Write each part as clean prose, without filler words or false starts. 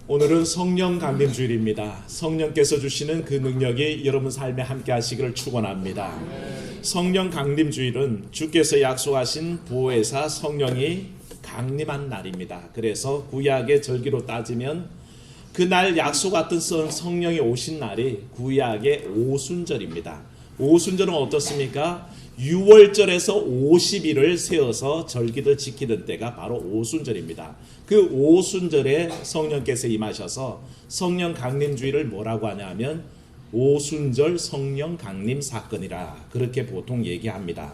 오늘은 성령 강림주일입니다. 성령께서 주시는 그 능력이 여러분 삶에 함께 하시기를 축원합니다. 성령 강림주일은 주께서 약속하신 보혜사 성령이 강림한 날입니다. 그래서 구약의 절기로 따지면 그날 약속했던 성령이 오신 날이 구약의 오순절입니다. 오순절은 어떻습니까? 6월절에서 50일을 세워서 절기를 지키던 때가 바로 오순절입니다. 그 오순절에 성령께서 임하셔서 성령 강림주일을 뭐라고 하냐면 오순절 성령 강림 사건이라 그렇게 보통 얘기합니다.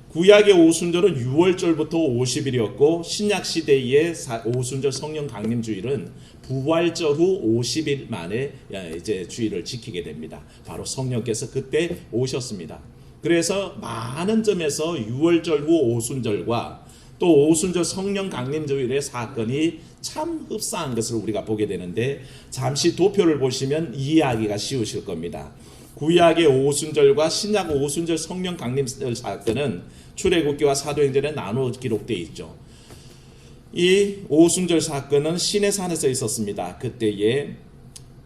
구약의 오순절은 6월절부터 50일이었고 신약시대의 오순절 성령 강림주일은 부활절 후 50일 만에 이제 주일을 지키게 됩니다. 바로 성령께서 그때 오셨습니다. 그래서 많은 점에서 6월절 후 오순절과 또 오순절 성령 강림주일의 사건이 참 흡사한 것을 우리가 보게 되는데 잠시 도표를 보시면 이해하기가 쉬우실 겁니다. 구약의 오순절과 신약 오순절 성령 강림절 사건은 출애굽기와 사도행전에 나누어 기록되어 있죠. 이 오순절 사건은 시내산에서 있었습니다. 그때에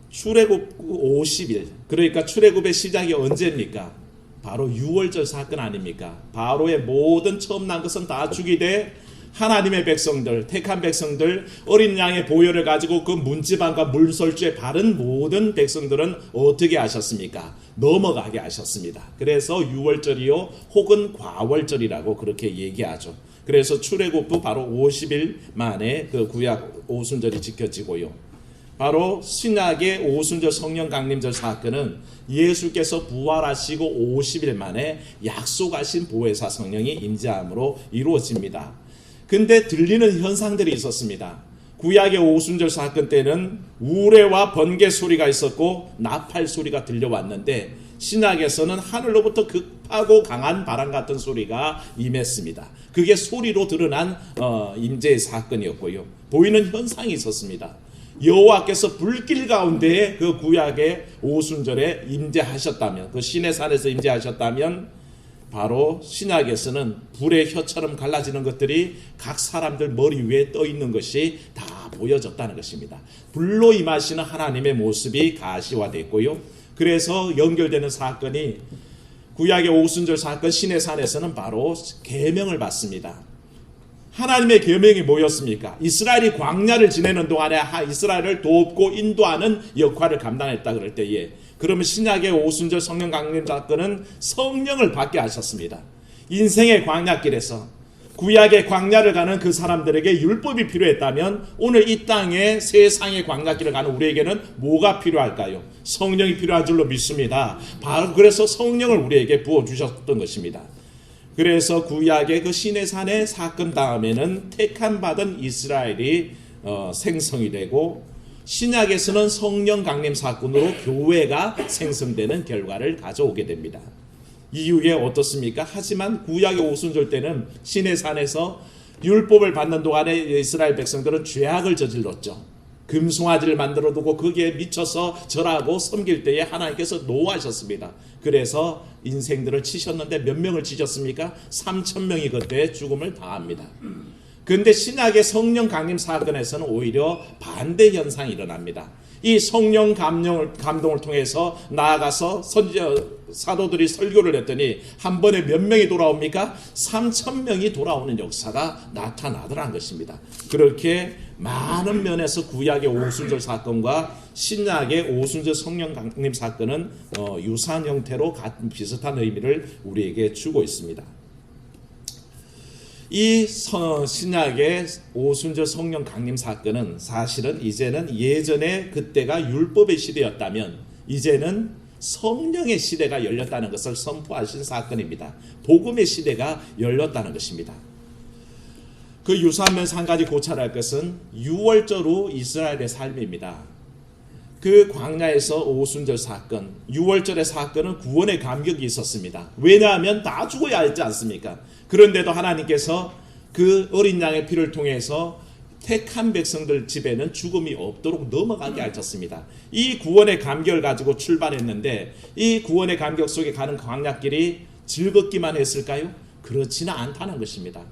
출애굽 50일, 그러니까 출애굽의 시작이 언제입니까? 바로 6월절 사건 아닙니까? 바로의 모든 처음 난 것은 다 죽이되 하나님의 백성들, 택한 백성들, 어린 양의 보혈을 가지고 그 문지방과 물설주에 바른 모든 백성들은 어떻게 하셨습니까? 넘어가게 하셨습니다. 그래서 6월절이요 혹은 과월절이라고 그렇게 얘기하죠. 그래서 출애굽 후 바로 50일 만에 그 구약 오순절이 지켜지고요. 바로 신약의 오순절 성령 강림절 사건은 예수께서 부활하시고 50일 만에 약속하신 보혜사 성령이 임재함으로 이루어집니다. 근데 들리는 현상들이 있었습니다. 구약의 오순절 사건 때는 우레와 번개 소리가 있었고 나팔 소리가 들려왔는데 신약에서는 하늘로부터 급하고 강한 바람 같은 소리가 임했습니다. 그게 소리로 드러난 임재의 사건이었고요. 보이는 현상이 있었습니다. 여호와께서 불길 가운데 그 구약의 오순절에 임재하셨다면, 그 시내산에서 임재하셨다면 바로 신약에서는 불의 혀처럼 갈라지는 것들이 각 사람들 머리 위에 떠 있는 것이 다 보여졌다는 것입니다. 불로 임하시는 하나님의 모습이 가시화됐고요. 그래서 연결되는 사건이 구약의 오순절 사건 시내산에서는 바로 계명을 받습니다. 하나님의 계명이 뭐였습니까? 이스라엘이 광야를 지내는 동안에 이스라엘을 돕고 인도하는 역할을 감당했다 그럴 때에 그러면 신약의 오순절 성령 강림 사건은 성령을 받게 하셨습니다. 인생의 광야길에서 구약의 광야를 가는 그 사람들에게 율법이 필요했다면 오늘 이 땅에 세상의 광야길을 가는 우리에게는 뭐가 필요할까요? 성령이 필요한 줄로 믿습니다. 바로 그래서 성령을 우리에게 부어주셨던 것입니다. 그래서 구약의 그 시내산의 사건 다음에는 택함 받은 이스라엘이 생성이 되고 신약에서는 성령 강림 사건으로 교회가 생성되는 결과를 가져오게 됩니다. 이후에 어떻습니까? 하지만 구약의 오순절 때는 시내산에서 율법을 받는 동안에 이스라엘 백성들은 죄악을 저질렀죠. 금송아지를 만들어 두고 거기에 미쳐서 절하고 섬길 때에 하나님께서 노하셨습니다. 그래서 인생들을 치셨는데 몇 명을 치셨습니까? 3,000명이 그때 죽음을 당합니다. 그런데 신약의 성령 강림 사건에서는 오히려 반대 현상이 일어납니다. 이 성령 감동을 통해서 나아가서 사도들이 설교를 했더니 한 번에 몇 명이 돌아옵니까? 3,000명이 돌아오는 역사가 나타나더라는 것입니다. 그렇게 많은 면에서 구약의 오순절 사건과 신약의 오순절 성령 강림 사건은 유사한 형태로 같은 비슷한 의미를 우리에게 주고 있습니다. 이 신약의 오순절 성령 강림 사건은 사실은 이제는 예전에 그때가 율법의 시대였다면 이제는 성령의 시대가 열렸다는 것을 선포하신 사건입니다. 복음의 시대가 열렸다는 것입니다. 그 유사한 면에서 한 가지 고찰할 것은 6월절 후 이스라엘의 삶입니다. 그 광야에서 오순절 사건, 6월절의 사건은 구원의 감격이 있었습니다. 왜냐하면 다 죽어야 하지 않습니까? 그런데도 하나님께서 그 어린 양의 피를 통해서 택한 백성들 집에는 죽음이 없도록 넘어가게 하셨습니다. 이 구원의 감격을 가지고 출발했는데 이 구원의 감격 속에 가는 광야길이 즐겁기만 했을까요? 그렇지는 않다는 것입니다.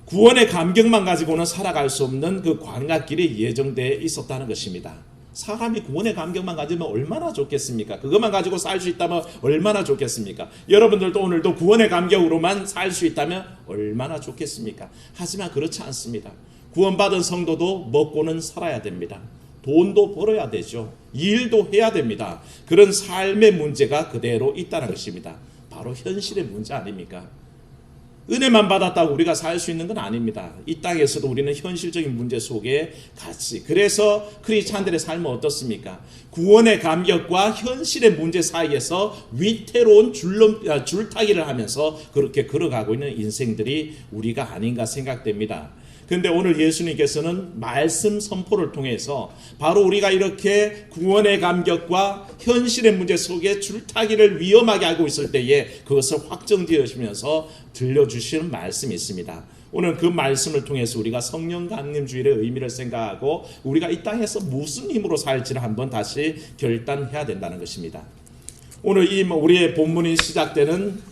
구원의 감격만 가지고는 살아갈 수 없는 그 광야길이 예정되어 있었다는 것입니다. 사람이 구원의 감격만 가지면 얼마나 좋겠습니까? 그것만 가지고 살 수 있다면 얼마나 좋겠습니까? 여러분들도 오늘도 구원의 감격으로만 살 수 있다면 얼마나 좋겠습니까? 하지만 그렇지 않습니다. 구원받은 성도도 먹고는 살아야 됩니다. 돈도 벌어야 되죠. 일도 해야 됩니다. 그런 삶의 문제가 그대로 있다는 것입니다. 바로 현실의 문제 아닙니까? 은혜만 받았다고 우리가 살 수 있는 건 아닙니다. 이 땅에서도 우리는 현실적인 문제 속에 같이, 그래서 크리스찬들의 삶은 어떻습니까? 구원의 감격과 현실의 문제 사이에서 위태로운 줄타기를 하면서 그렇게 걸어가고 있는 인생들이 우리가 아닌가 생각됩니다. 그런데 오늘 예수님께서는 말씀 선포를 통해서 바로 우리가 이렇게 구원의 감격과 현실의 문제 속에 줄타기를 위험하게 하고 있을 때에 그것을 확정지으시면서 들려주시는 말씀이 있습니다. 오늘 그 말씀을 통해서 우리가 성령 강림주일의 의미를 생각하고 우리가 이 땅에서 무슨 힘으로 살지를 한번 다시 결단해야 된다는 것입니다. 오늘 우리의 본문이 시작되는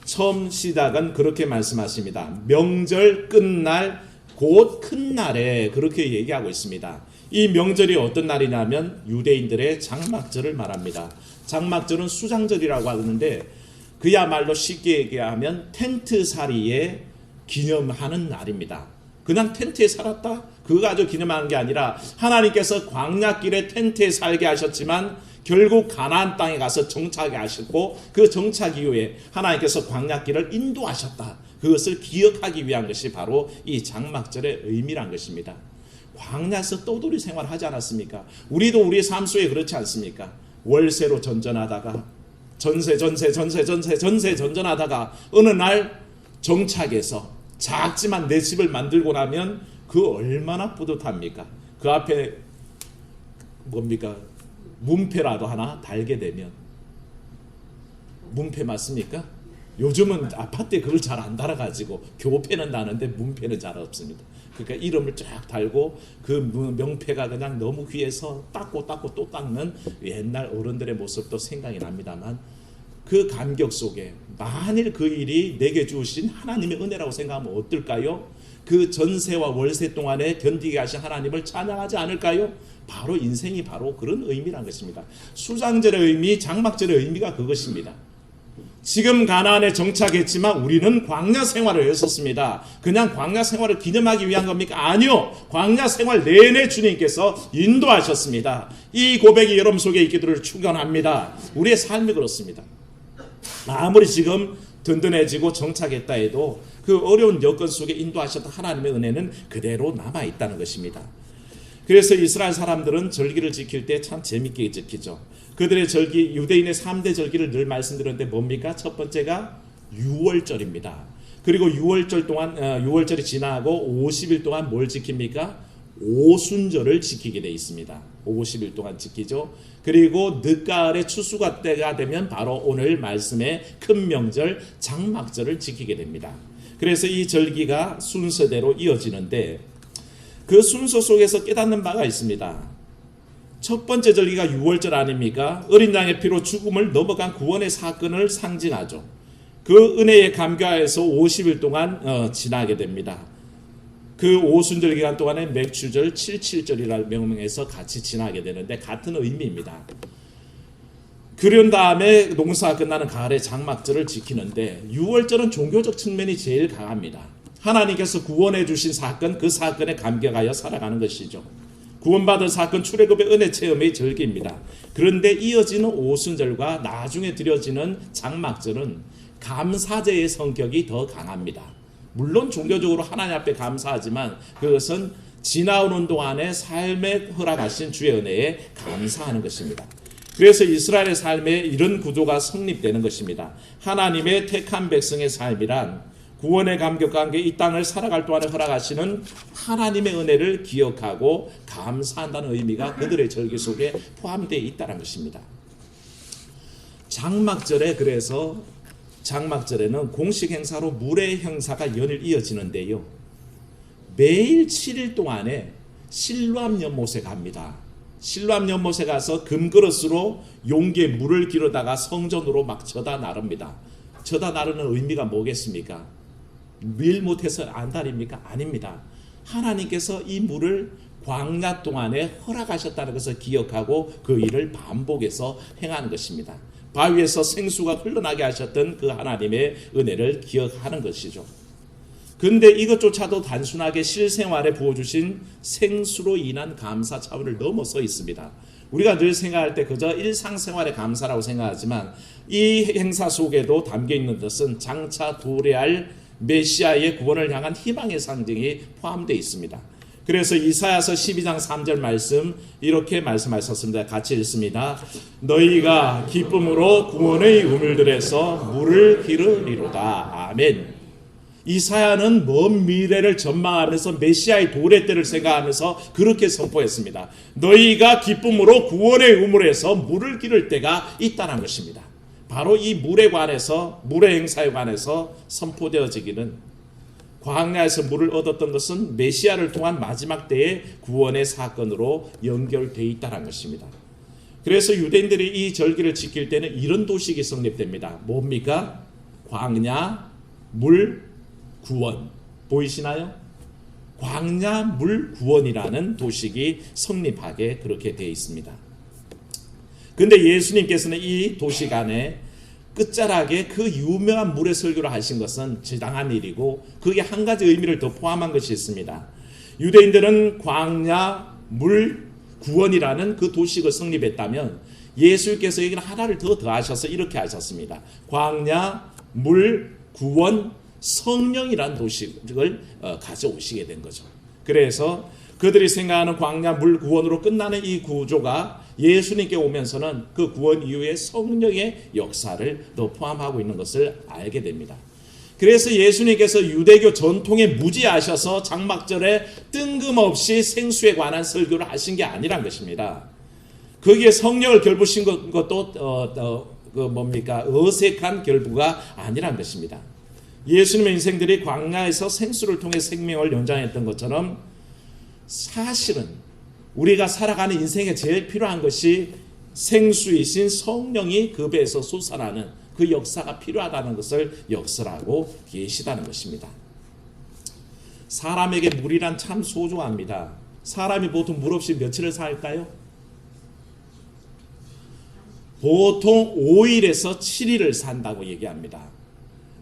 처음 시작은 그렇게 말씀하십니다. 명절 끝날 곧 큰 날에 그렇게 얘기하고 있습니다. 이 명절이 어떤 날이냐면 유대인들의 장막절을 말합니다. 장막절은 수장절이라고 하는데 그야말로 쉽게 얘기하면 텐트살이에 기념하는 날입니다. 그냥 텐트에 살았다? 그거 가지고 기념하는 게 아니라 하나님께서 광야길에 텐트에 살게 하셨지만 결국 가나안 땅에 가서 정착하게 하셨고 그 정착 이후에 하나님께서 광야길을 인도하셨다. 그것을 기억하기 위한 것이 바로 이 장막절의 의미란 것입니다. 광야에서 떠돌이 생활을 하지 않았습니까? 우리도 우리의 삶 속에 그렇지 않습니까? 월세로 전전하다가 전세 전전하다가 어느 날 정착해서 작지만 내 집을 만들고 나면 그 얼마나 뿌듯합니까? 그 앞에 뭡니까? 문패라도 하나 달게 되면 문패 맞습니까? 요즘은 아파트에 그걸 잘 안 달아가지고 교패는 다는데 문패는 잘 없습니다. 그러니까 이름을 쫙 달고 그 명패가 그냥 너무 귀해서 닦고 또 닦는 옛날 어른들의 모습도 생각이 납니다만 그 감격 속에 만일 그 일이 내게 주신 하나님의 은혜라고 생각하면 어떨까요? 그 전세와 월세 동안에 견디게 하신 하나님을 찬양하지 않을까요? 바로 인생이 바로 그런 의미란 것입니다. 수장절의 의미, 장막절의 의미가 그것입니다. 지금 가나안에 정착했지만 우리는 광야 생활을 했었습니다. 그냥 광야 생활을 기념하기 위한 겁니까? 아니요. 광야 생활 내내 주님께서 인도하셨습니다. 이 고백이 여러분 속에 있기를 축원합니다. 우리의 삶이 그렇습니다. 아무리 지금 든든해지고 정착했다 해도 그 어려운 여건 속에 인도하셨던 하나님의 은혜는 그대로 남아있다는 것입니다. 그래서 이스라엘 사람들은 절기를 지킬 때 참 재밌게 지키죠. 그들의 절기, 유대인의 3대 절기를 늘 말씀드렸는데 뭡니까? 첫 번째가 유월절입니다. 그리고 유월절이 지나고 50일 동안 뭘 지킵니까? 오순절을 지키게 되어 있습니다. 50일 동안 지키죠. 그리고 늦가을에 추수가 때가 되면 바로 오늘 말씀의 큰 명절 장막절을 지키게 됩니다. 그래서 이 절기가 순서대로 이어지는데 그 순서 속에서 깨닫는 바가 있습니다. 첫 번째 절기가 유월절 아닙니까? 어린 양의 피로 죽음을 넘어간 구원의 사건을 상징하죠. 그 은혜의 감가에서 50일 동안 지나게 됩니다. 그 오순절 기간 동안에 맥추절, 칠칠절이라는 명명해서 같이 지나게 되는데 같은 의미입니다. 그런 다음에 농사가 끝나는 가을에 장막절을 지키는데 유월절은 종교적 측면이 제일 강합니다. 하나님께서 구원해 주신 사건, 그 사건에 감격하여 살아가는 것이죠. 구원받은 사건, 출애굽의 은혜 체험의 절기입니다. 그런데 이어지는 오순절과 나중에 드려지는 장막절은 감사제의 성격이 더 강합니다. 물론 종교적으로 하나님 앞에 감사하지만 그것은 지나오는 동안의 삶에 허락하신 주의 은혜에 감사하는 것입니다. 그래서 이스라엘의 삶에 이런 구조가 성립되는 것입니다. 하나님의 택한 백성의 삶이란 구원의 감격과 함께 이 땅을 살아갈 동안에 허락하시는 하나님의 은혜를 기억하고 감사한다는 의미가 그들의 절기 속에 포함되어 있다는 것입니다. 장막절에는 공식 행사로 물의 행사가 연일 이어지는데요. 매일 7일 동안에 실로암 연못에 갑니다. 실로암 연못에 가서 금그릇으로 용기에 물을 기르다가 성전으로 막 쳐다 나릅니다. 쳐다 나르는 의미가 뭐겠습니까? 일 못해서 안달입니까? 아닙니다. 하나님께서 이 물을 광야 동안에 허락하셨다는 것을 기억하고 그 일을 반복해서 행하는 것입니다. 바위에서 생수가 흘러나게 하셨던 그 하나님의 은혜를 기억하는 것이죠. 근데 이것조차도 단순하게 실생활에 부어주신 생수로 인한 감사 차원을 넘어서 있습니다. 우리가 늘 생각할 때 그저 일상생활의 감사라고 생각하지만 이 행사 속에도 담겨있는 것은 장차 도래할 메시아의 구원을 향한 희망의 상징이 포함되어 있습니다. 그래서 이사야서 12장 3절 말씀 이렇게 말씀하셨습니다. 같이 읽습니다. 너희가 기쁨으로 구원의 우물들에서 물을 기르리로다. 아멘. 이사야는 먼 미래를 전망하면서 메시아의 도래 때를 생각하면서 그렇게 선포했습니다. 너희가 기쁨으로 구원의 우물에서 물을 기를 때가 있다는 것입니다. 바로 이 물에 관해서, 물의 행사에 관해서 선포되어지기는 광야에서 물을 얻었던 것은 메시아를 통한 마지막 때의 구원의 사건으로 연결되어 있다는 것입니다. 그래서 유대인들이 이 절기를 지킬 때는 이런 도식이 성립됩니다. 뭡니까? 광야, 물, 구원. 보이시나요? 광야, 물, 구원이라는 도식이 성립하게 그렇게 되어 있습니다. 근데 예수님께서는 이 도식 안에 끝자락에 그 유명한 물의 설교를 하신 것은 지당한 일이고 그게 한 가지 의미를 더 포함한 것이 있습니다. 유대인들은 광야, 물, 구원이라는 그 도식을 성립했다면 예수께서 여기는 하나를 더 더하셔서 이렇게 하셨습니다. 광야, 물, 구원, 성령이라는 도식을 가져오시게 된 거죠. 그래서 그들이 생각하는 광야, 물, 구원으로 끝나는 이 구조가 예수님께 오면서는 그 구원 이후에 성령의 역사를 더 포함하고 있는 것을 알게 됩니다. 그래서 예수님께서 유대교 전통에 무지하셔서 장막절에 뜬금없이 생수에 관한 설교를 하신 게 아니란 것입니다. 거기에 성령을 결부신 것도 어색한 결부가 아니란 것입니다. 예수님의 인생들이 광야에서 생수를 통해 생명을 연장했던 것처럼 사실은 우리가 살아가는 인생에 제일 필요한 것이 생수이신 성령이 그 배에서 솟아나는 그 역사가 필요하다는 것을 역설하고 계시다는 것입니다. 사람에게 물이란 참 소중합니다. 사람이 보통 물 없이 며칠을 살까요? 보통 5일에서 7일을 산다고 얘기합니다.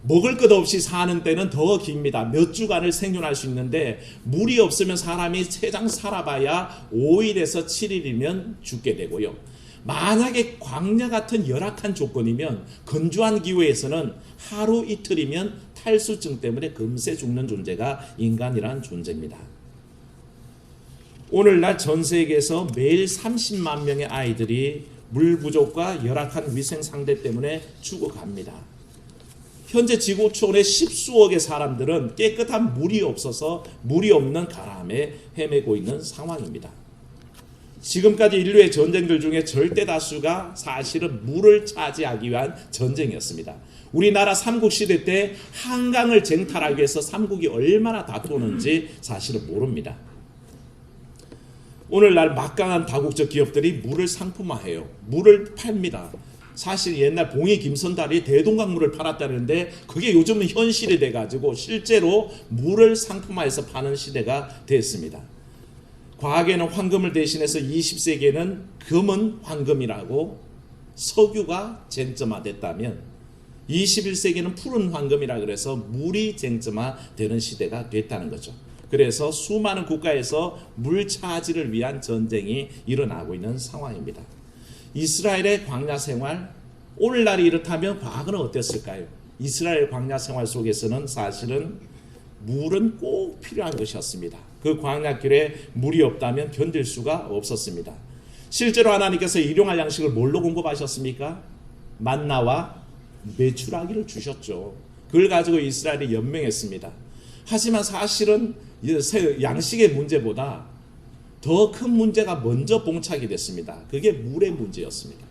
먹을 것 없이 사는 때는 더 깁니다. 몇 주간을 생존할 수 있는데 물이 없으면 사람이 세상 살아봐야 5일에서 7일이면 죽게 되고요. 만약에 광야 같은 열악한 조건이면 건조한 기후에서는 하루 이틀이면 탈수증 때문에 금세 죽는 존재가 인간이라는 존재입니다. 오늘날 전 세계에서 매일 30만 명의 아이들이 물 부족과 열악한 위생 상태 때문에 죽어갑니다. 현재 지구촌의 10수억의 사람들은 깨끗한 물이 없어서 물이 없는 가람에 헤매고 있는 상황입니다. 지금까지 인류의 전쟁들 중에 절대 다수가 사실은 물을 차지하기 위한 전쟁이었습니다. 우리나라 삼국시대 때 한강을 쟁탈하기 위해서 삼국이 얼마나 다투는지 사실은 모릅니다. 오늘날 막강한 다국적 기업들이 물을 상품화해요. 물을 팝니다. 사실 옛날 봉이 김선달이 대동강물을 팔았다는데 그게 요즘은 현실이 돼가지고 실제로 물을 상품화해서 파는 시대가 됐습니다. 과거에는 황금을 대신해서 20세기에는 금은 황금이라고 석유가 쟁점화됐다면 21세기에는 푸른 황금이라 그래서 물이 쟁점화되는 시대가 됐다는 거죠. 그래서 수많은 국가에서 물 차지를 위한 전쟁이 일어나고 있는 상황입니다. 이스라엘의 광야 생활, 오늘날이 이렇다면 과거는 어땠을까요? 이스라엘 광야 생활 속에서는 사실은 물은 꼭 필요한 것이었습니다. 그 광야길에 물이 없다면 견딜 수가 없었습니다. 실제로 하나님께서 일용할 양식을 뭘로 공급하셨습니까? 만나와 메추라기를 주셨죠. 그걸 가지고 이스라엘이 연명했습니다. 하지만 사실은 양식의 문제보다 더 큰 문제가 먼저 봉착이 됐습니다. 그게 물의 문제였습니다.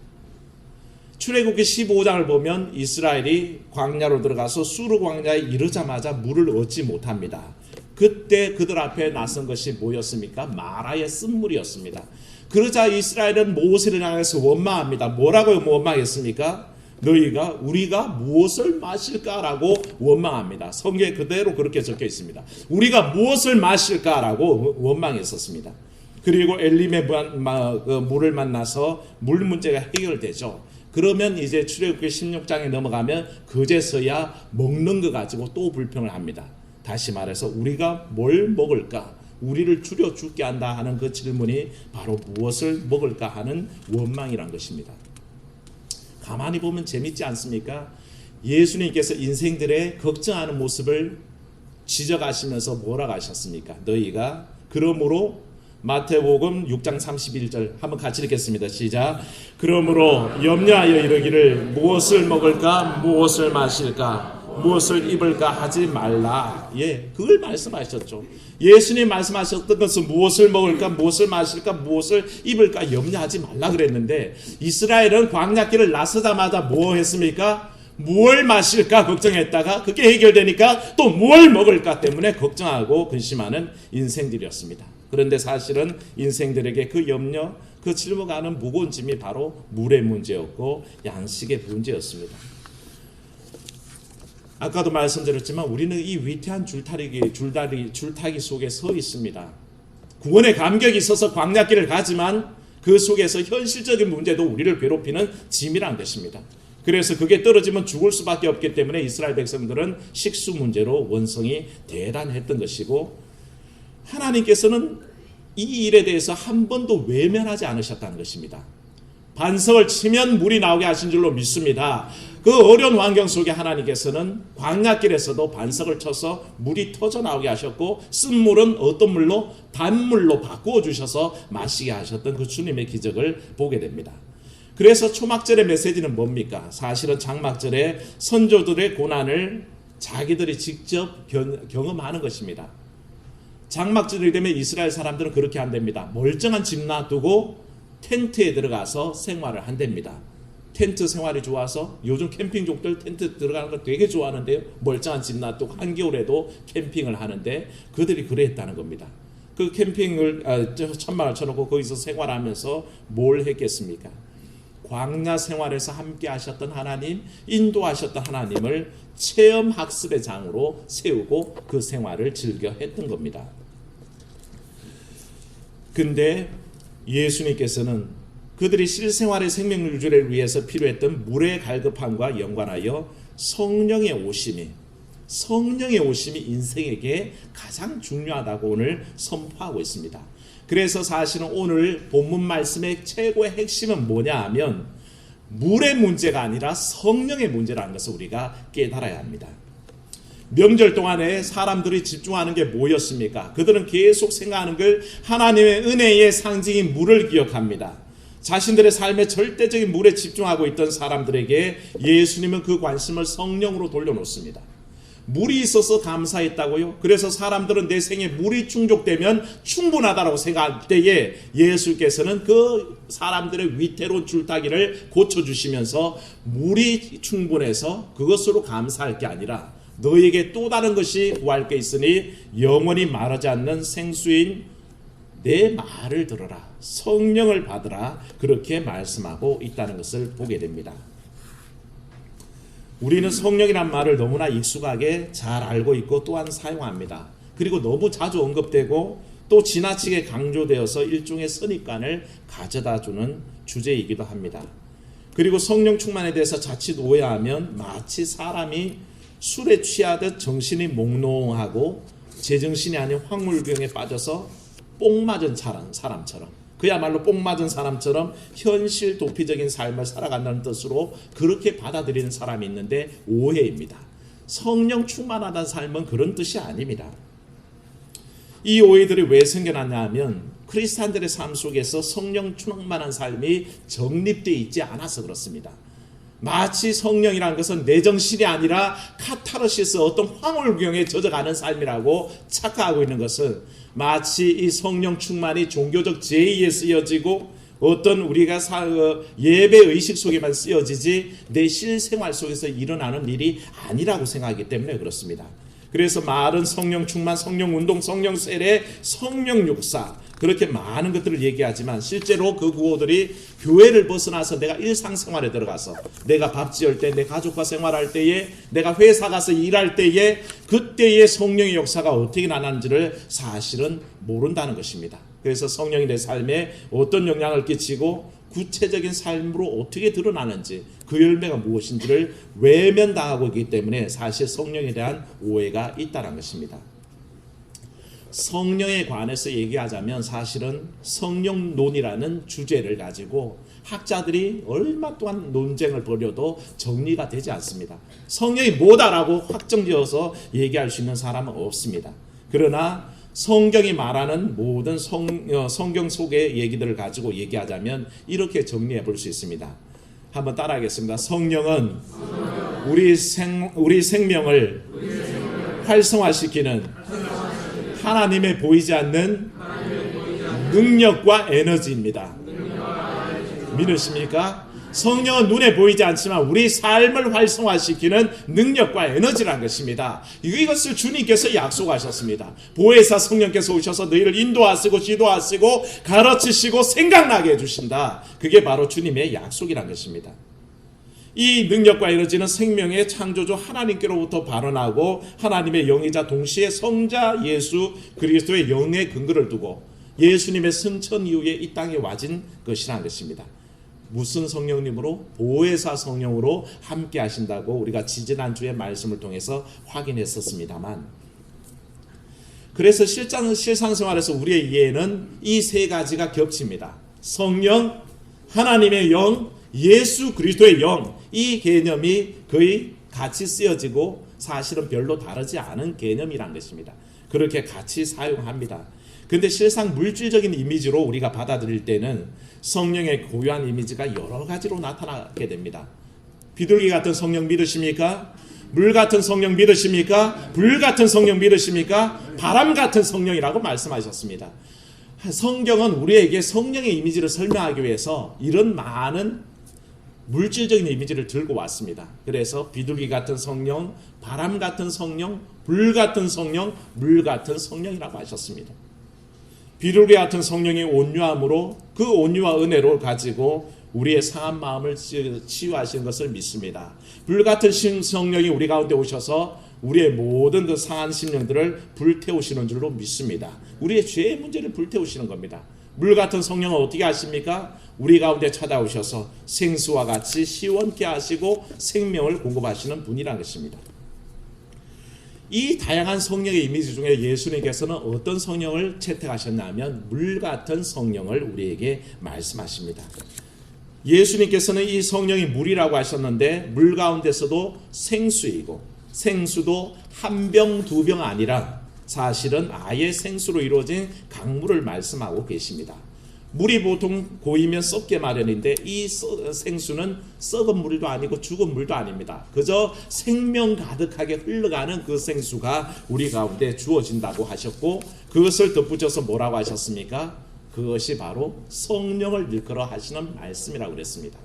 출애굽기 15장을 보면 이스라엘이 광야로 들어가서 수르 광야에 이르자마자 물을 얻지 못합니다. 그때 그들 앞에 나선 것이 뭐였습니까? 마라의 쓴물이었습니다. 그러자 이스라엘은 모세를 향해서 원망합니다. 뭐라고 원망했습니까? 우리가 무엇을 마실까라고 원망합니다. 성경에 그대로 그렇게 적혀 있습니다. 우리가 무엇을 마실까라고 원망했었습니다. 그리고 엘림의 물을 만나서 물 문제가 해결되죠. 그러면 이제 출애굽기 16장에 넘어가면 그제서야 먹는 거 가지고 또 불평을 합니다. 다시 말해서 우리가 뭘 먹을까? 우리를 줄여 죽게 한다 하는 그 질문이 바로 무엇을 먹을까 하는 원망이란 것입니다. 가만히 보면 재밌지 않습니까? 예수님께서 인생들의 걱정하는 모습을 지적하시면서 뭐라고 하셨습니까? 너희가 그러므로 마태복음 6장 31절 한번 같이 읽겠습니다. 시작. 그러므로 염려하여 이르기를 무엇을 먹을까 무엇을 마실까 무엇을 입을까 하지 말라. 예, 그걸 말씀하셨죠. 예수님 말씀하셨던 것은 무엇을 먹을까 무엇을 마실까 무엇을 입을까 염려하지 말라 그랬는데 이스라엘은 광야길을 나서자마자 뭐 했습니까? 무엇을 마실까 걱정했다가 그게 해결되니까 또 무엇을 먹을까 때문에 걱정하고 근심하는 인생들이었습니다. 그런데 사실은 인생들에게 그 염려, 그 짊어가는 무거운 짐이 바로 물의 문제였고 양식의 문제였습니다. 아까도 말씀드렸지만 우리는 이 위태한 줄타기 속에 서 있습니다. 구원의 감격이 있어서 광야길을 가지만 그 속에서 현실적인 문제도 우리를 괴롭히는 짐이라는 것입니다. 그래서 그게 떨어지면 죽을 수밖에 없기 때문에 이스라엘 백성들은 식수 문제로 원성이 대단했던 것이고 하나님께서는 이 일에 대해서 한 번도 외면하지 않으셨다는 것입니다. 반석을 치면 물이 나오게 하신 줄로 믿습니다. 그 어려운 환경 속에 하나님께서는 광야길에서도 반석을 쳐서 물이 터져 나오게 하셨고 쓴 물은 어떤 물로? 단물로 바꾸어 주셔서 마시게 하셨던 그 주님의 기적을 보게 됩니다. 그래서 초막절의 메시지는 뭡니까? 사실은 장막절에 선조들의 고난을 자기들이 직접 경험하는 것입니다. 장막절이 되면 이스라엘 사람들은 그렇게 한답니다. 멀쩡한 집 놔두고 텐트에 들어가서 생활을 한답니다. 텐트 생활이 좋아서 요즘 캠핑족들 텐트 들어가는 걸 되게 좋아하는데요. 멀쩡한 집 놔두고 한겨울에도 캠핑을 하는데 그들이 그랬다는 겁니다. 그 캠핑을 천막을 쳐놓고 거기서 생활하면서 뭘 했겠습니까? 광야 생활에서 함께 하셨던 하나님, 인도하셨던 하나님을 체험 학습의 장으로 세우고 그 생활을 즐겨 했던 겁니다. 근데 예수님께서는 그들이 실생활의 생명 유지를 위해서 필요했던 물의 갈급함과 연관하여 성령의 오심이 인생에게 가장 중요하다고 오늘 선포하고 있습니다. 그래서 사실은 오늘 본문 말씀의 최고의 핵심은 뭐냐 하면 물의 문제가 아니라 성령의 문제라는 것을 우리가 깨달아야 합니다. 명절 동안에 사람들이 집중하는 게 뭐였습니까? 그들은 계속 생각하는 걸 하나님의 은혜의 상징인 물을 기억합니다. 자신들의 삶의 절대적인 물에 집중하고 있던 사람들에게 예수님은 그 관심을 성령으로 돌려놓습니다. 물이 있어서 감사했다고요? 그래서 사람들은 내 생에 물이 충족되면 충분하다고 생각할 때에 예수께서는 그 사람들의 위태로운 줄타기를 고쳐주시면서 물이 충분해서 그것으로 감사할 게 아니라 너에게 또 다른 것이 구할 게 있으니 영원히 마르지 않는 생수인 내 말을 들어라. 성령을 받으라. 그렇게 말씀하고 있다는 것을 보게 됩니다. 우리는 성령이란 말을 너무나 익숙하게 잘 알고 있고 또한 사용합니다. 그리고 너무 자주 언급되고 또 지나치게 강조되어서 일종의 선입관을 가져다주는 주제이기도 합니다. 그리고 성령 충만에 대해서 자칫 오해하면 마치 사람이 술에 취하듯 정신이 몽롱하고 제정신이 아닌 황홀병에 빠져서 뽕 맞은 사람처럼 그야말로 뽕 맞은 사람처럼 현실 도피적인 삶을 살아간다는 뜻으로 그렇게 받아들이는 사람이 있는데 오해입니다. 성령 충만하다는 삶은 그런 뜻이 아닙니다. 이 오해들이 왜 생겨났냐 하면 크리스찬들의 삶 속에서 성령 충만한 삶이 정립되어 있지 않아서 그렇습니다. 마치 성령이라는 것은 내 정신이 아니라 카타르시스 어떤 황홀경에 젖어가는 삶이라고 착각하고 있는 것은 마치 이 성령 충만이 종교적 제의에 쓰여지고 어떤 우리가 예배 의식 속에만 쓰여지지 내 실생활 속에서 일어나는 일이 아니라고 생각하기 때문에 그렇습니다. 그래서 말은 성령 충만, 성령 운동, 성령 세례, 성령 육사 그렇게 많은 것들을 얘기하지만 실제로 그 구호들이 교회를 벗어나서 내가 일상생활에 들어가서 내가 밥 지을 때, 내 가족과 생활할 때에, 내가 회사 가서 일할 때에 그때의 성령의 역사가 어떻게 나타나는지를 사실은 모른다는 것입니다. 그래서 성령이 내 삶에 어떤 영향을 끼치고 구체적인 삶으로 어떻게 드러나는지, 그 열매가 무엇인지를 외면당하고 있기 때문에 사실 성령에 대한 오해가 있다는 것입니다. 성령에 관해서 얘기하자면 사실은 성령론이라는 주제를 가지고 학자들이 얼마 동안 논쟁을 벌여도 정리가 되지 않습니다. 성령이 뭐다라고 확정지어서 얘기할 수 있는 사람은 없습니다. 그러나 성경이 말하는 모든 성경 속의 얘기들을 가지고 얘기하자면 이렇게 정리해 볼 수 있습니다. 한번 따라하겠습니다. 성령은 우리 생명을 활성화시키는 하나님의 보이지 않는 능력과 에너지입니다. 믿으십니까? 성령은 눈에 보이지 않지만 우리 삶을 활성화시키는 능력과 에너지라는 것입니다. 이것을 주님께서 약속하셨습니다. 보혜사 성령께서 오셔서 너희를 인도하시고 지도하시고 가르치시고 생각나게 해주신다. 그게 바로 주님의 약속이라는 것입니다. 이 능력과 에너지는 생명의 창조주 하나님께로부터 발원하고 하나님의 영이자 동시에 성자 예수 그리스도의 영의 근거를 두고 예수님의 승천 이후에 이 땅에 와진 것이라는 것입니다. 무슨 성령님으로? 보혜사 성령으로 함께 하신다고 우리가 지지난주의 말씀을 통해서 확인했었습니다만, 그래서 실상생활에서 우리의 이해는 이 세 가지가 겹칩니다. 성령, 하나님의 영, 예수 그리스도의 영, 이 개념이 거의 같이 쓰여지고 사실은 별로 다르지 않은 개념이란 것입니다. 그렇게 같이 사용합니다. 근데 실상 물질적인 이미지로 우리가 받아들일 때는 성령의 고유한 이미지가 여러 가지로 나타나게 됩니다. 비둘기 같은 성령 믿으십니까? 물 같은 성령 믿으십니까? 불 같은 성령 믿으십니까? 바람 같은 성령이라고 말씀하셨습니다. 성경은 우리에게 성령의 이미지를 설명하기 위해서 이런 많은 물질적인 이미지를 들고 왔습니다. 그래서 비둘기 같은 성령, 바람 같은 성령, 불 같은 성령, 물 같은 성령이라고 하셨습니다. 비둘기 같은 성령이 온유함으로 그 온유와 은혜를 가지고 우리의 상한 마음을 치유하시는 것을 믿습니다. 불 같은 성령이 우리 가운데 오셔서 우리의 모든 그 상한 심령들을 불태우시는 줄로 믿습니다. 우리의 죄의 문제를 불태우시는 겁니다. 물 같은 성령은 어떻게 하십니까? 우리 가운데 찾아오셔서 생수와 같이 시원케 하시고 생명을 공급하시는 분이라는 것입니다. 이 다양한 성령의 이미지 중에 예수님께서는 어떤 성령을 채택하셨냐면 물 같은 성령을 우리에게 말씀하십니다. 예수님께서는 이 성령이 물이라고 하셨는데 물 가운데서도 생수이고 생수도 한 병, 두 병 아니라 사실은 아예 생수로 이루어진 강물을 말씀하고 계십니다. 물이 보통 고이면 썩게 마련인데 이 생수는 썩은 물도 아니고 죽은 물도 아닙니다. 그저 생명 가득하게 흘러가는 그 생수가 우리 가운데 주어진다고 하셨고, 그것을 덧붙여서 뭐라고 하셨습니까? 그것이 바로 성령을 일컬어 하시는 말씀이라고 그랬습니다.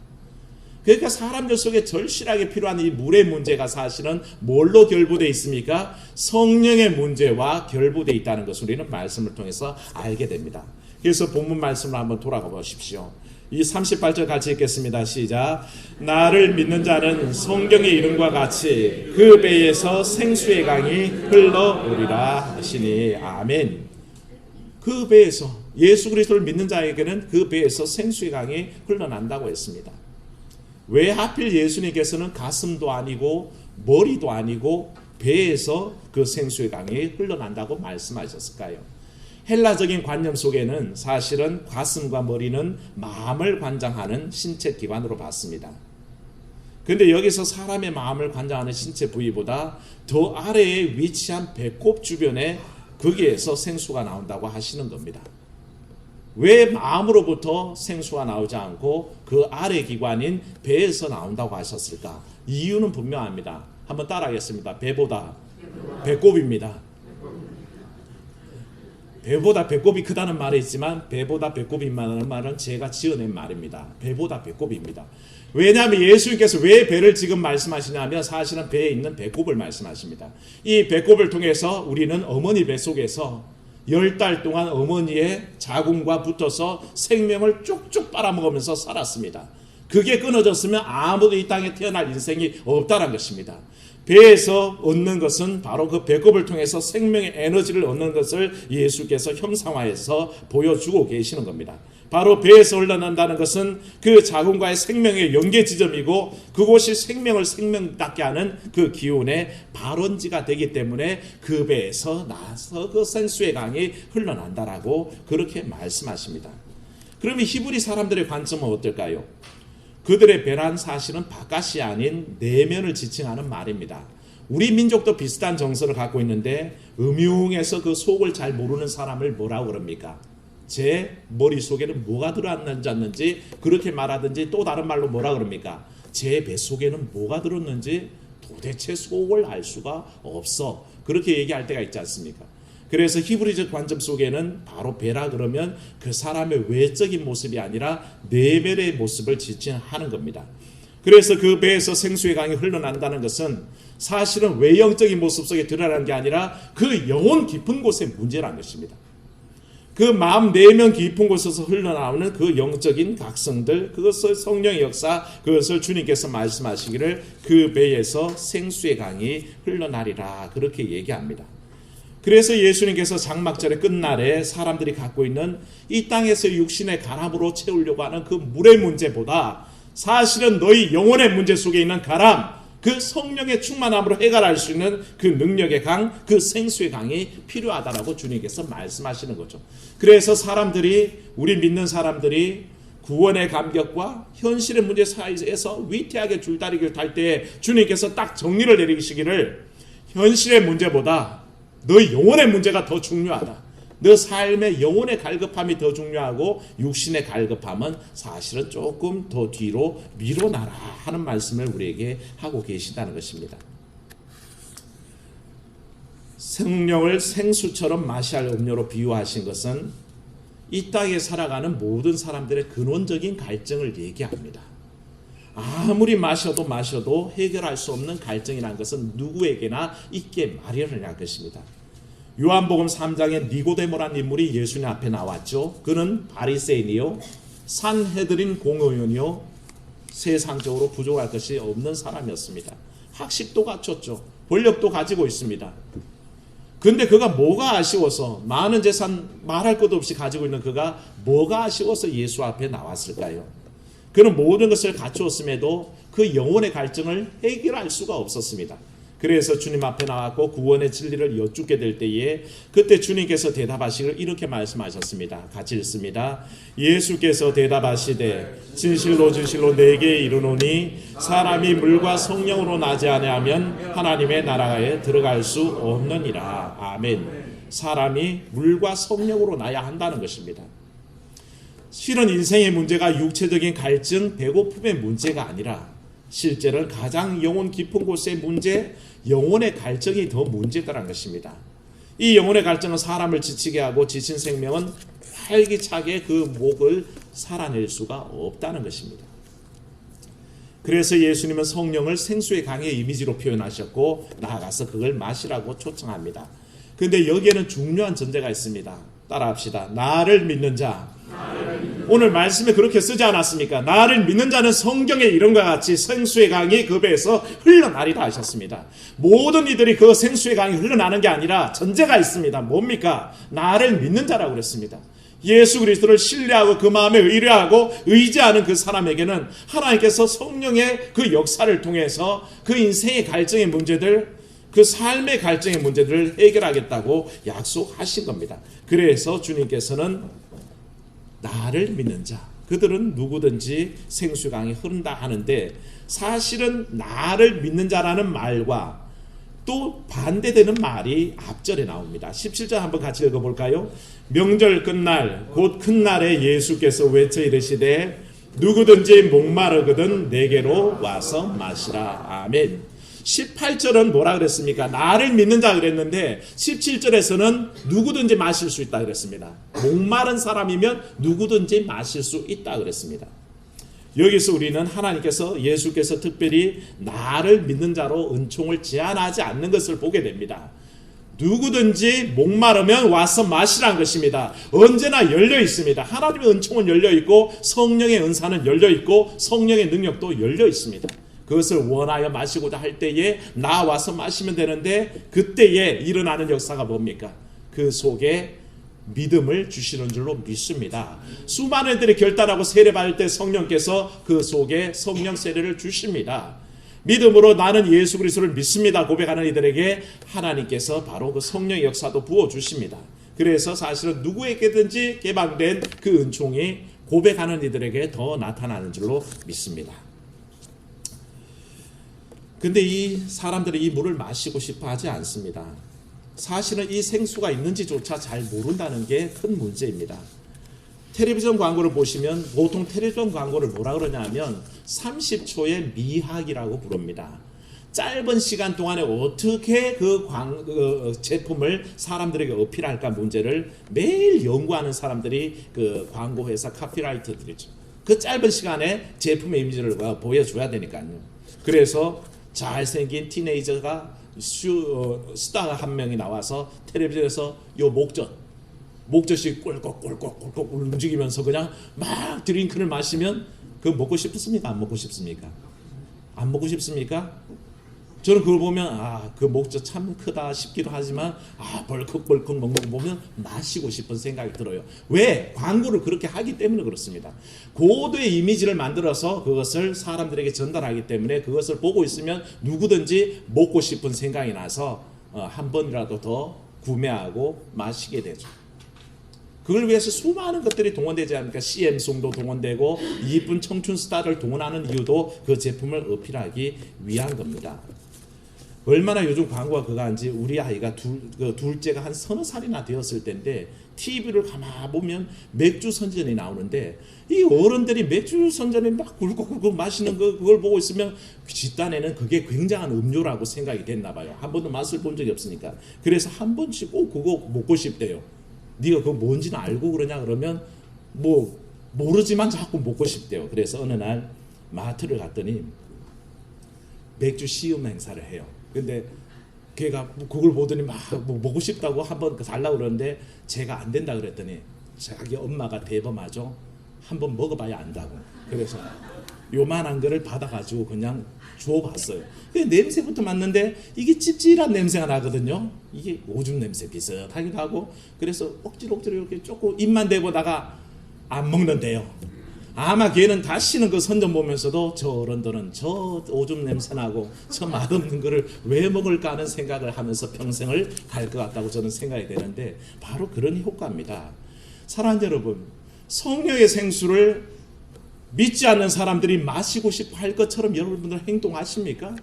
그러니까 사람들 속에 절실하게 필요한 이 물의 문제가 사실은 뭘로 결부되어 있습니까? 성령의 문제와 결부되어 있다는 것을 우리는 말씀을 통해서 알게 됩니다. 그래서 본문 말씀을 한번 돌아가 보십시오. 이 38절 같이 읽겠습니다. 시작. 나를 믿는 자는 성경의 이름과 같이 그 배에서 생수의 강이 흘러오리라 하시니. 아멘. 그 배에서, 예수 그리스도를 믿는 자에게는 그 배에서 생수의 강이 흘러난다고 했습니다. 왜 하필 예수님께서는 가슴도 아니고 머리도 아니고 배에서 그 생수의 강이 흘러난다고 말씀하셨을까요? 헬라적인 관념 속에는 사실은 가슴과 머리는 마음을 관장하는 신체 기관으로 봤습니다. 그런데 여기서 사람의 마음을 관장하는 신체 부위보다 더 아래에 위치한 배꼽 주변에 거기에서 생수가 나온다고 하시는 겁니다. 왜 마음으로부터 생수가 나오지 않고 그 아래 기관인 배에서 나온다고 하셨을까? 이유는 분명합니다. 한번 따라하겠습니다. 배보다 배꼽입니다. 배보다 배꼽이 크다는 말이 있지만 배보다 배꼽이 많다는 말은 제가 지어낸 말입니다. 배보다 배꼽입니다. 왜냐하면 예수님께서 왜 배를 지금 말씀하시냐면 사실은 배에 있는 배꼽을 말씀하십니다. 이 배꼽을 통해서 우리는 어머니 뱃속에서 10달 동안 어머니의 자궁과 붙어서 생명을 쭉쭉 빨아먹으면서 살았습니다. 그게 끊어졌으면 아무도 이 땅에 태어날 인생이 없다는 것입니다. 배에서 얻는 것은 바로 그 배꼽을 통해서 생명의 에너지를 얻는 것을 예수께서 형상화해서 보여주고 계시는 겁니다. 바로 배에서 흘러난다는 것은 그 자궁과의 생명의 연계 지점이고 그곳이 생명을 생명답게 하는 그 기운의 발원지가 되기 때문에 그 배에서 나서 그 생수의 강이 흘러난다라고 그렇게 말씀하십니다. 그러면 히브리 사람들의 관점은 어떨까요? 그들의 배란 사실은 바깥이 아닌 내면을 지칭하는 말입니다. 우리 민족도 비슷한 정서를 갖고 있는데 음흉해서 그 속을 잘 모르는 사람을 뭐라고 그럽니까? 제 머릿속에는 뭐가 들어앉았는지 그렇게 말하든지 또 다른 말로 뭐라 그럽니까? 제 뱃속에는 뭐가 들었는지 도대체 속을 알 수가 없어. 그렇게 얘기할 때가 있지 않습니까? 그래서 히브리적 관점 속에는 바로 배라 그러면 그 사람의 외적인 모습이 아니라 내면의 모습을 지칭하는 겁니다. 그래서 그 배에서 생수의 강이 흘러난다는 것은 사실은 외형적인 모습 속에 드러나는 게 아니라 그 영혼 깊은 곳의 문제라는 것입니다. 그 마음 내면 깊은 곳에서 흘러나오는 그 영적인 각성들, 그것을 성령의 역사, 그것을 주님께서 말씀하시기를 그 배에서 생수의 강이 흘러나리라 그렇게 얘기합니다. 그래서 예수님께서 장막절의 끝날에 사람들이 갖고 있는 이 땅에서 육신의 가람으로 채우려고 하는 그 물의 문제보다 사실은 너희 영혼의 문제 속에 있는 가람, 그 성령의 충만함으로 해결할 수 있는 그 능력의 강, 그 생수의 강이 필요하다라고 주님께서 말씀하시는 거죠. 그래서 사람들이, 우리 믿는 사람들이 구원의 감격과 현실의 문제 사이에서 위태하게 줄다리기를 탈 때 주님께서 딱 정리를 내리시기를 현실의 문제보다 너희 영혼의 문제가 더 중요하다. 너 삶의 영혼의 갈급함이 더 중요하고 육신의 갈급함은 사실은 조금 더 뒤로 미뤄놔라 하는 말씀을 우리에게 하고 계신다는 것입니다. 성령을 생수처럼 마셔야 할 음료로 비유하신 것은 이 땅에 살아가는 모든 사람들의 근원적인 갈증을 얘기합니다. 아무리 마셔도 해결할 수 없는 갈증이라는 것은 누구에게나 있게 마련이라는 것입니다. 요한복음 3장에 니고데모라는 인물이 예수님 앞에 나왔죠. 그는 바리새인이요 산헤드린 공의원이요 세상적으로 부족할 것이 없는 사람이었습니다. 학식도 갖췄죠. 권력도 가지고 있습니다. 근데 그가 뭐가 아쉬워서, 많은 재산 말할 것도 없이 가지고 있는 그가 뭐가 아쉬워서 예수 앞에 나왔을까요? 그는 모든 것을 갖추었음에도 그 영혼의 갈증을 해결할 수가 없었습니다. 그래서 주님 앞에 나왔고 구원의 진리를 여쭙게 될 때에 그때 주님께서 대답하시기를 이렇게 말씀하셨습니다. 같이 읽습니다. 예수께서 대답하시되 진실로 진실로 내게 이르노니 사람이 물과 성령으로 나지 아니하면 하나님의 나라에 들어갈 수 없느니라. 아멘. 사람이 물과 성령으로 나야 한다는 것입니다. 실은 인생의 문제가 육체적인 갈증, 배고픔의 문제가 아니라 실제로는 가장 영혼 깊은 곳의 문제, 영혼의 갈증이 더 문제다라는 것입니다. 이 영혼의 갈증은 사람을 지치게 하고 지친 생명은 활기차게 그 목을 살아낼 수가 없다는 것입니다. 그래서 예수님은 성령을 생수의 강의 이미지로 표현하셨고 나아가서 그걸 마시라고 초청합니다. 그런데 여기에는 중요한 전제가 있습니다. 따라합시다. 나를 믿는 자. 오늘 말씀에 그렇게 쓰지 않았습니까? 나를 믿는 자는 성경의 이름과 같이 생수의 강이 그 배에서 흘러나리라 하셨습니다. 모든 이들이 그 생수의 강이 흘러나는 게 아니라 전제가 있습니다. 뭡니까? 나를 믿는 자라고 그랬습니다. 예수 그리스도를 신뢰하고 그 마음에 의뢰하고 의지하는 그 사람에게는 하나님께서 성령의 그 역사를 통해서 그 인생의 갈증의 문제들, 그 삶의 갈증의 문제들을 해결하겠다고 약속하신 겁니다. 그래서 주님께서는 나를 믿는 자, 그들은 누구든지 생수강이 흐른다 하는데 사실은 나를 믿는 자라는 말과 또 반대되는 말이 앞절에 나옵니다. 17절 한번 같이 읽어볼까요? 명절 끝날 곧 큰 날에 예수께서 외쳐 이르시되 누구든지 목마르거든 내게로 와서 마시라. 아멘. 18절은 뭐라 그랬습니까? 나를 믿는 자 그랬는데 17절에서는 누구든지 마실 수 있다 그랬습니다. 목마른 사람이면 누구든지 마실 수 있다 그랬습니다. 여기서 우리는 하나님께서, 예수께서 특별히 나를 믿는 자로 은총을 제한하지 않는 것을 보게 됩니다. 누구든지 목마르면 와서 마시라는 것입니다. 언제나 열려 있습니다. 하나님의 은총은 열려 있고 성령의 은사는 열려 있고 성령의 능력도 열려 있습니다. 그것을 원하여 마시고자 할 때에 나와서 마시면 되는데 그때에 일어나는 역사가 뭡니까? 그 속에 믿음을 주시는 줄로 믿습니다. 수많은 애들이 결단하고 세례받을 때 성령께서 그 속에 성령 세례를 주십니다. 믿음으로 나는 예수 그리스도를 믿습니다 고백하는 이들에게 하나님께서 바로 그 성령의 역사도 부어주십니다. 그래서 사실은 누구에게든지 개방된 그 은총이 고백하는 이들에게 더 나타나는 줄로 믿습니다. 근데 이 사람들이 이 물을 마시고 싶어 하지 않습니다. 사실은 이 생수가 있는지조차 잘 모른다는 게 큰 문제입니다. 텔레비전 광고를 보시면 보통 텔레비전 광고를 뭐라 그러냐 하면 30초의 미학이라고 부릅니다. 짧은 시간 동안에 어떻게 그 제품을 사람들에게 어필할까 문제를 매일 연구하는 사람들이 그 광고회사 카피라이터들이죠. 그 짧은 시간에 제품의 이미지를 보여줘야 되니까요. 그래서 잘생긴 티네이저가 스타 한 명이 나와서 텔레비전에서 요 목젖이 꼴꺽꼴꺽 움직이면서 그냥 막 드링크를 마시면 그거 먹고 싶습니까? 안 먹고 싶습니까? 안 먹고 싶습니까? 저는 그걸 보면 그 목젖 참 크다 싶기도 하지만 벌컥벌컥 먹는 거 보면 마시고 싶은 생각이 들어요. 왜? 광고를 그렇게 하기 때문에 그렇습니다. 고도의 이미지를 만들어서 그것을 사람들에게 전달하기 때문에 그것을 보고 있으면 누구든지 먹고 싶은 생각이 나서 한 번이라도 더 구매하고 마시게 되죠. 그걸 위해서 수많은 것들이 동원되지 않습니까? CM송도 동원되고 이쁜 청춘 스타를 동원하는 이유도 그 제품을 어필하기 위한 겁니다. 얼마나 요즘 광고가 그거한지 우리 아이가 둘째가 한 서너 살이나 되었을 때인데 TV를 가만 보면 맥주 선전이 나오는데 이 어른들이 맥주 선전에 막 굴꺽굴꺽 마시는 그걸 보고 있으면 뒷단에는 그게 굉장한 음료라고 생각이 됐나 봐요. 한 번도 맛을 본 적이 없으니까. 그래서 한 번씩 꼭 그거 먹고 싶대요. 네가 그거 뭔지는 알고 그러냐 그러면 뭐 모르지만 자꾸 먹고 싶대요. 그래서 어느 날 마트를 갔더니 맥주 시음 행사를 해요. 근데 걔가 그걸 보더니 막 먹고 싶다고 한번 달라고 그러는데 제가 안 된다 그랬더니 자기 엄마가 대범하죠. 한번 먹어봐야 안다고. 그래서 요만한 거를 받아가지고 그냥 줘봤어요. 냄새부터 맡는데 이게 찝찝한 냄새가 나거든요. 이게 오줌 냄새 비슷하기도 하고 그래서 억지로 이렇게 조금 입만 대보다가 안 먹는데요. 아마 걔는 다시는 그 선전 보면서도 저 어른들은 저 오줌 냄새 나고 저 맛없는 거를 왜 먹을까 하는 생각을 하면서 평생을 갈 것 같다고 저는 생각이 되는데 바로 그런 효과입니다. 사랑하는 여러분, 성령의 생수를 믿지 않는 사람들이 마시고 싶어 할 것처럼 여러분들 행동하십니까?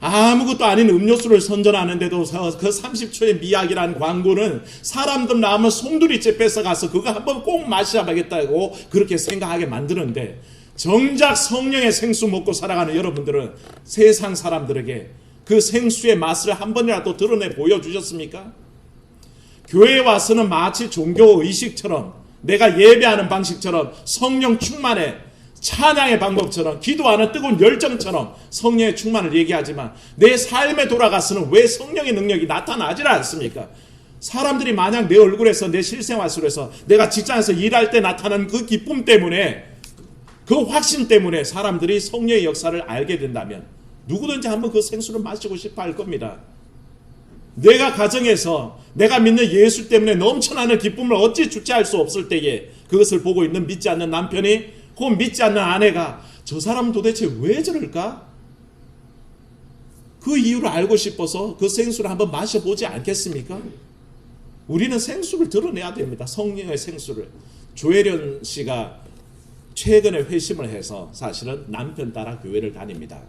아무것도 아닌 음료수를 선전하는데도 그 30초의 미학이라는 광고는 사람들 나오면 송두리째 뺏어가서 그거 한번 꼭 마셔야겠다고 그렇게 생각하게 만드는데 정작 성령의 생수 먹고 살아가는 여러분들은 세상 사람들에게 그 생수의 맛을 한 번이라도 드러내 보여주셨습니까? 교회에 와서는 마치 종교 의식처럼 내가 예배하는 방식처럼 성령 충만에 찬양의 방법처럼 기도하는 뜨거운 열정처럼 성령의 충만을 얘기하지만 내 삶에 돌아가서는 왜 성령의 능력이 나타나질 않습니까? 사람들이 만약 내 얼굴에서 내 실생활 속에서 내가 직장에서 일할 때 나타나는 그 기쁨 때문에 그 확신 때문에 사람들이 성령의 역사를 알게 된다면 누구든지 한번 그 생수를 마시고 싶어 할 겁니다. 내가 가정에서 내가 믿는 예수 때문에 넘쳐나는 기쁨을 어찌 주체할 수 없을 때에 그것을 보고 있는 믿지 않는 남편이 혹은 믿지 않는 아내가 저 사람은 도대체 왜 저럴까? 그 이유를 알고 싶어서 그 생수를 한번 마셔보지 않겠습니까? 우리는 생수를 드러내야 됩니다. 성령의 생수를. 조혜련 씨가 최근에 회심을 해서 사실은 남편 따라 교회를 다닙니다.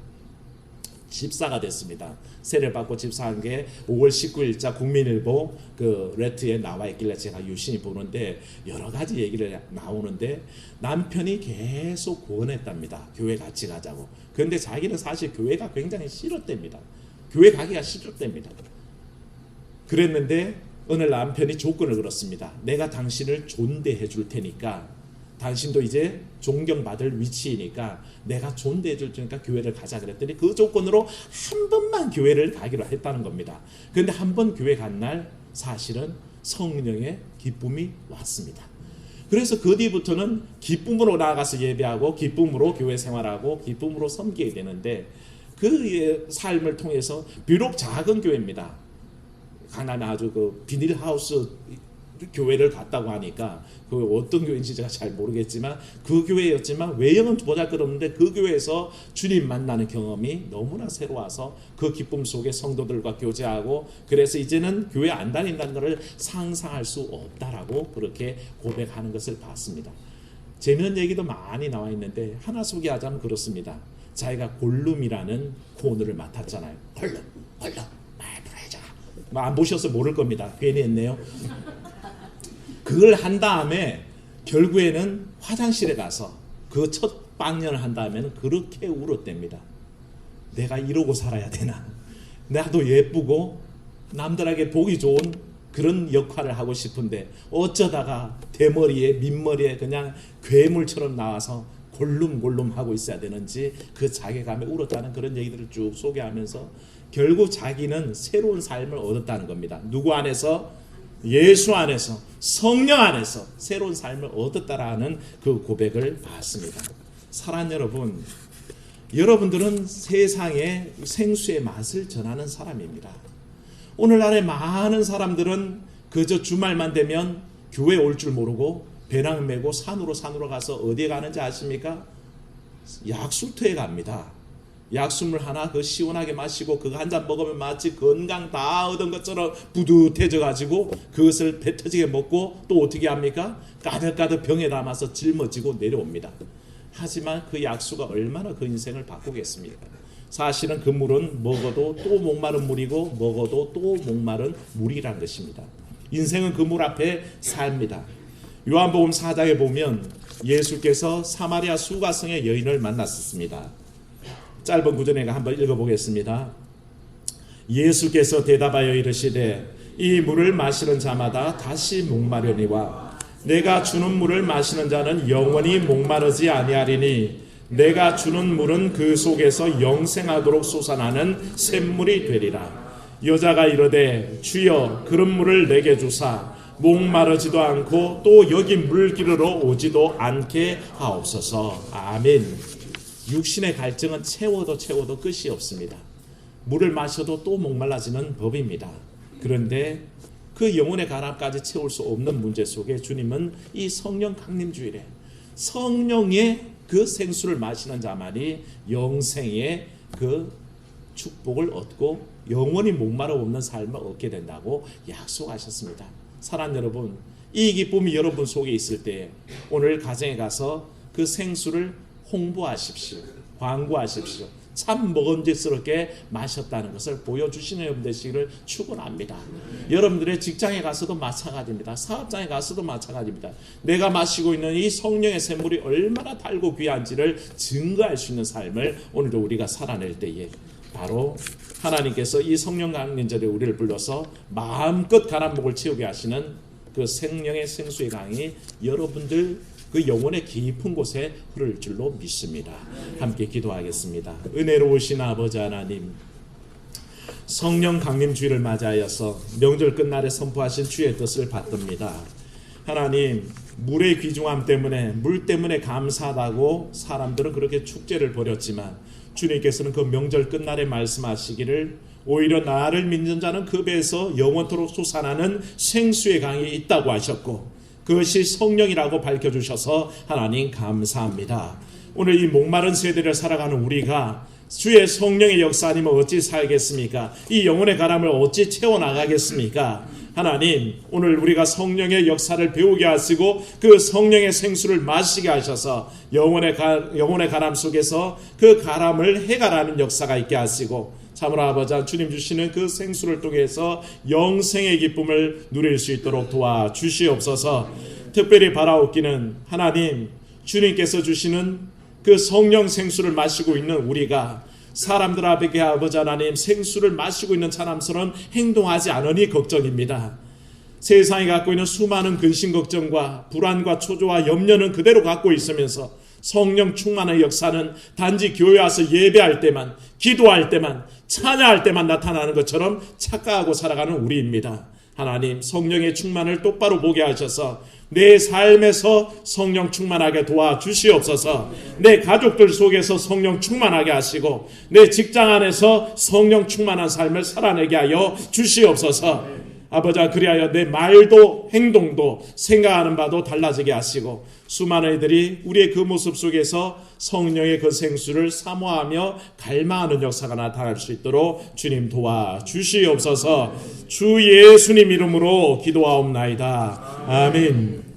집사가 됐습니다. 세례를 받고 집사한 게 5월 19일자 국민일보 그 레트에 나와 있길래 제가 유심히 보는데 여러 가지 얘기를 나오는데 남편이 계속 권했답니다. 교회 같이 가자고. 그런데 자기는 사실 교회가 굉장히 싫었답니다. 교회 가기가 싫었답니다. 그랬는데 어느 남편이 조건을 걸었습니다. 내가 당신을 존대해 줄 테니까 당신도 이제 존경받을 위치이니까 내가 존대해 줄 테니까 교회를 가자 그랬더니 그 조건으로 한 번만 교회를 가기로 했다는 겁니다. 그런데 한 번 교회 간 날 사실은 성령의 기쁨이 왔습니다. 그래서 그 뒤부터는 기쁨으로 나아가서 예배하고 기쁨으로 교회 생활하고 기쁨으로 섬기게 되는데 그 삶을 통해서 비록 작은 교회입니다. 강남에 아주 그 비닐하우스 교회를 갔다고 하니까 그 어떤 교회인지 제가 잘 모르겠지만 그 교회였지만 외형은 보잘것없는데 그 교회에서 주님 만나는 경험이 너무나 새로워서 그 기쁨 속에 성도들과 교제하고 그래서 이제는 교회 안 다닌다는 것을 상상할 수 없다라고 그렇게 고백하는 것을 봤습니다. 재미있는 얘기도 많이 나와 있는데 하나 소개하자면 그렇습니다. 자기가 골룸이라는 코너를 맡았잖아요. 골룸 말브레자 안 보셔서 모를 겁니다. 괜히 했네요. 그걸 한 다음에 결국에는 화장실에 가서 그 첫 방연을 한 다음에는 그렇게 울었답니다. 내가 이러고 살아야 되나? 나도 예쁘고 남들에게 보기 좋은 그런 역할을 하고 싶은데 어쩌다가 대머리에 민머리에 그냥 괴물처럼 나와서 골룸골룸 하고 있어야 되는지 그 자괴감에 울었다는 그런 얘기들을 쭉 소개하면서 결국 자기는 새로운 삶을 얻었다는 겁니다. 누구 안에서? 예수 안에서 성령 안에서 새로운 삶을 얻었다라는 그 고백을 받습니다. 사랑하는 여러분, 여러분들은 세상의 생수의 맛을 전하는 사람입니다. 오늘날의 많은 사람들은 그저 주말만 되면 교회 올 줄 모르고 배낭 메고 산으로 가서 어디에 가는지 아십니까? 약수터에 갑니다. 약수물 하나 그 시원하게 마시고 그거 한 잔 먹으면 마치 건강 다 얻은 것처럼 뿌듯해져 가지고 그것을 배 터지게 먹고 또 어떻게 합니까? 가득가득 병에 담아서 짊어지고 내려옵니다. 하지만 그 약수가 얼마나 그 인생을 바꾸겠습니까? 사실은 그 물은 먹어도 또 목마른 물이고 먹어도 또 목마른 물이란 것입니다. 인생은 그 물 앞에 삽니다. 요한복음 4장에 보면 예수께서 사마리아 수가성의 여인을 만났었습니다. 짧은 구절에 한번 읽어보겠습니다. 예수께서 대답하여 이르시되 이 물을 마시는 자마다 다시 목마르니와 내가 주는 물을 마시는 자는 영원히 목마르지 아니하리니 내가 주는 물은 그 속에서 영생하도록 솟아나는 샘물이 되리라. 여자가 이르되 주여 그런 물을 내게 주사 목마르지도 않고 또 여기 물기르러 오지도 않게 하옵소서. 아멘. 육신의 갈증은 채워도 끝이 없습니다. 물을 마셔도 또 목말라지는 법입니다. 그런데 그 영혼의 가람까지 채울 수 없는 문제 속에 주님은 이 성령 강림주일에 성령의 그 생수를 마시는 자만이 영생의 그 축복을 얻고 영원히 목마르 없는 삶을 얻게 된다고 약속하셨습니다. 사랑하는 여러분, 이 기쁨이 여러분 속에 있을 때 오늘 가정에 가서 그 생수를 홍보하십시오. 광고하십시오. 참 먹음직스럽게 마셨다는 것을 보여주시는 여러분 되시기를 축원합니다. 여러분들의 직장에 가서도 마찬가지입니다. 사업장에 가서도 마찬가지입니다. 내가 마시고 있는 이 성령의 샘물이 얼마나 달고 귀한지를 증거할 수 있는 삶을 오늘도 우리가 살아낼 때에 바로 하나님께서 이 성령 강림절에 우리를 불러서 마음껏 가난 목을 채우게 하시는 그 생명의 생수의 강이 여러분들 그 영혼의 깊은 곳에 흐를 줄로 믿습니다. 함께 기도하겠습니다. 은혜로우신 아버지 하나님, 성령 강림주의를 맞이하여서 명절 끝날에 선포하신 주의 뜻을 받듭니다. 하나님, 물의 귀중함 때문에 물 때문에 감사하다고 사람들은 그렇게 축제를 벌였지만 주님께서는 그 명절 끝날에 말씀하시기를 오히려 나를 믿는 자는 그 배에서 영원토록 솟아나는 생수의 강이 있다고 하셨고 그것이 성령이라고 밝혀주셔서 하나님 감사합니다. 오늘 이 목마른 세대를 살아가는 우리가 주의 성령의 역사 아니면 어찌 살겠습니까? 이 영혼의 가람을 어찌 채워나가겠습니까? 하나님, 오늘 우리가 성령의 역사를 배우게 하시고 그 성령의 생수를 마시게 하셔서 영혼의 가람 속에서 그 가람을 해결하는 역사가 있게 하시고 참으로 아버지 주님 주시는 그 생수를 통해서 영생의 기쁨을 누릴 수 있도록 도와주시옵소서. 특별히 바라옵기는 하나님, 주님께서 주시는 그 성령 생수를 마시고 있는 우리가 사람들 앞에 아버지 하나님 생수를 마시고 있는 사람처럼 행동하지 않으니 걱정입니다. 세상이 갖고 있는 수많은 근심 걱정과 불안과 초조와 염려는 그대로 갖고 있으면서 성령 충만의 역사는 단지 교회 와서 예배할 때만, 기도할 때만, 찬양할 때만 나타나는 것처럼 착각하고 살아가는 우리입니다. 하나님, 성령의 충만을 똑바로 보게 하셔서 내 삶에서 성령 충만하게 도와주시옵소서. 내 가족들 속에서 성령 충만하게 하시고 내 직장 안에서 성령 충만한 삶을 살아내게 하여 주시옵소서. 아버지, 그리하여 내 말도 행동도 생각하는 바도 달라지게 하시고 수많은 이들이 우리의 그 모습 속에서 성령의 그 생수를 사모하며 갈망하는 역사가 나타날 수 있도록 주님 도와주시옵소서. 주 예수님 이름으로 기도하옵나이다. 아멘.